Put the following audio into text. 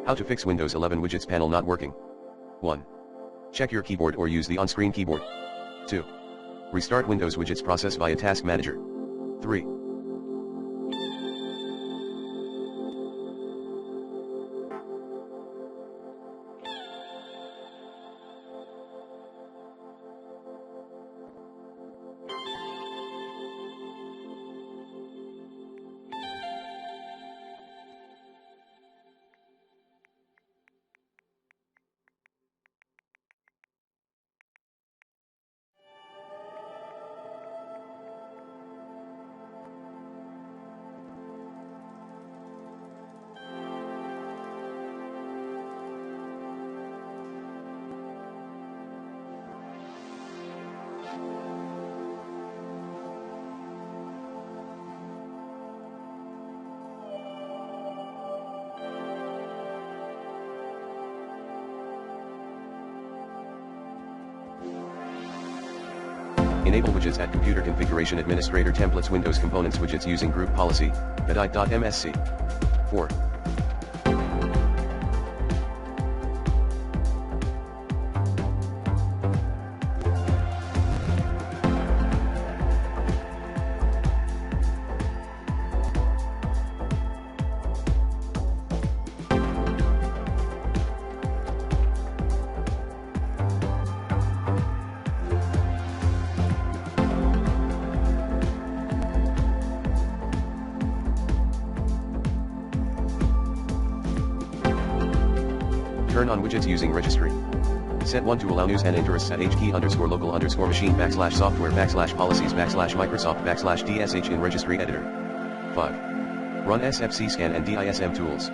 How to fix Windows 11 widgets panel not working. 1. Check your keyboard or use the on-screen keyboard. 2. Restart Windows widgets process via Task Manager. 3. Enable widgets at Computer Configuration Administrator Templates Windows Components Widgets using Group Policy, Widget.msc. 4. Turn on widgets using registry. Set 1 to allow news and interests at hkey_local_machine/software/policies/Microsoft/DSH in registry editor. 5. Run SFC scan and DISM tools.